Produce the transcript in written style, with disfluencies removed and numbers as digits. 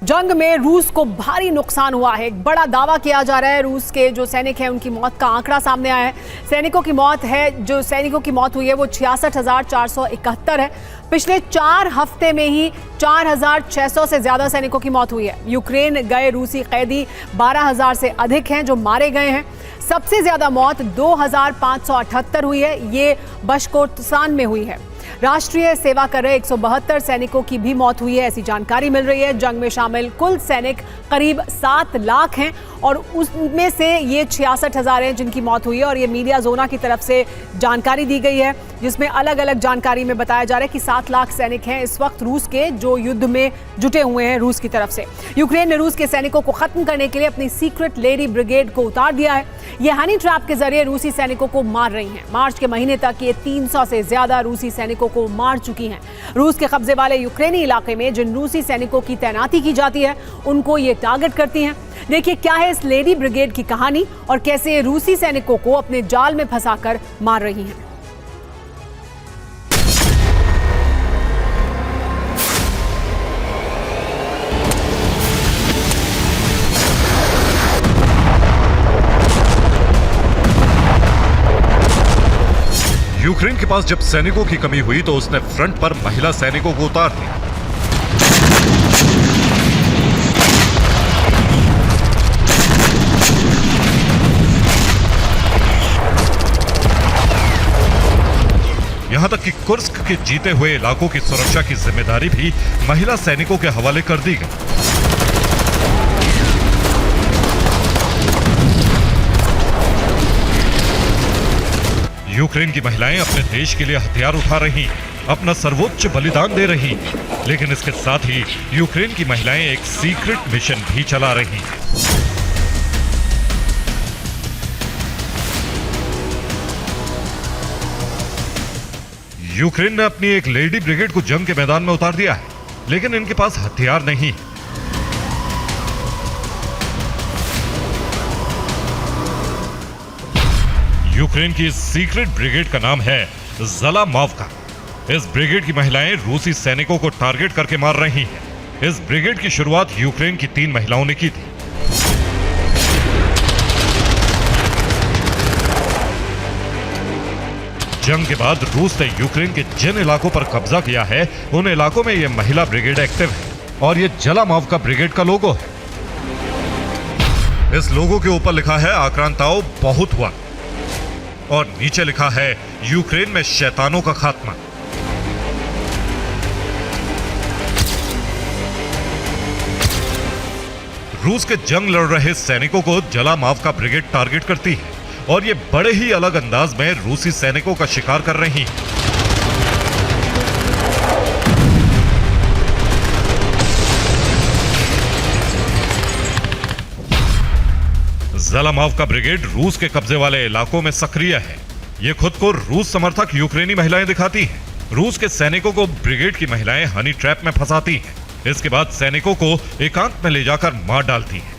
जंग में रूस को भारी नुकसान हुआ है। एक बड़ा दावा किया जा रहा है। रूस के जो सैनिक हैं उनकी मौत का आंकड़ा सामने आया है। सैनिकों की मौत हुई है वो 66,471 है। पिछले 4 हफ्ते में ही 4,600 से ज्यादा सैनिकों की मौत हुई है। यूक्रेन गए रूसी कैदी 12,000 से अधिक हैं जो मारे गए हैं। सबसे ज्यादा मौत 2,578 हुई है, ये बशकोर्तस्तान में हुई है। राष्ट्रीय सेवा कर रहे 172 सैनिकों की भी मौत हुई है, ऐसी जानकारी मिल रही है। जंग में शामिल कुल सैनिक करीब 7 लाख हैं और उसमें से ये 66,000 हैं जिनकी मौत हुई है। और ये मीडिया जोना की तरफ से जानकारी दी गई है जिसमें अलग अलग जानकारी में बताया जा रहा है कि 7 लाख सैनिक हैं इस वक्त रूस के जो युद्ध में जुटे हुए हैं रूस की तरफ से। यूक्रेन ने रूस के सैनिकों को खत्म करने के लिए अपनी सीक्रेट लेडी ब्रिगेड को उतार दिया है। ये हनी ट्रैप के जरिए रूसी सैनिकों को मार रही हैं। मार्च के महीने तक ये 300 से ज्यादा रूसी सैनिकों को मार चुकी हैं। रूस के कब्जे वाले यूक्रेनी इलाके में जिन रूसी सैनिकों की तैनाती की जाती है उनको ये टारगेट करती हैं। देखिए क्या है इस लेडी ब्रिगेड की कहानी और कैसे रूसी सैनिकों को अपने जाल में फंसाकर मार रही हैं। यूक्रेन के पास जब सैनिकों की कमी हुई तो उसने फ्रंट पर महिला सैनिकों को उतार दिया। यहां तक कि कुर्स्क के जीते हुए इलाकों की सुरक्षा की जिम्मेदारी भी महिला सैनिकों के हवाले कर दी गई। यूक्रेन की महिलाएं अपने देश के लिए हथियार उठा रही हैं, अपना सर्वोच्च बलिदान दे रही हैं, लेकिन इसके साथ ही यूक्रेन की महिलाएं एक सीक्रेट मिशन भी चला रही हैं। यूक्रेन ने अपनी एक लेडी ब्रिगेड को जंग के मैदान में उतार दिया है, लेकिन इनके पास हथियार नहीं है। यूक्रेन की इस सीक्रेट ब्रिगेड का नाम है ज़लामावका। इस ब्रिगेड की महिलाएं रूसी सैनिकों को टारगेट करके मार रही हैं। इस ब्रिगेड की शुरुआत यूक्रेन की 3 महिलाओं ने की थी। जंग के बाद रूस ने यूक्रेन के जिन इलाकों पर कब्जा किया है उन इलाकों में यह महिला ब्रिगेड एक्टिव है और यह ज़लामावका ब्रिगेड का लोगो है। इस लोगो के ऊपर लिखा है आक्रांताओं बहुत हुआ और नीचे लिखा है यूक्रेन में शैतानों का खात्मा। रूस के जंग लड़ रहे सैनिकों को ज़लामावका ब्रिगेड टारगेट करती है और ये बड़े ही अलग अंदाज में रूसी सैनिकों का शिकार कर रही है। ज़लामावका ब्रिगेड रूस के कब्जे वाले इलाकों में सक्रिय है। ये खुद को रूस समर्थक यूक्रेनी महिलाएं दिखाती हैं। रूस के सैनिकों को ब्रिगेड की महिलाएं हनी ट्रैप में फंसाती हैं। इसके बाद सैनिकों को एकांत में ले जाकर मार डालती हैं।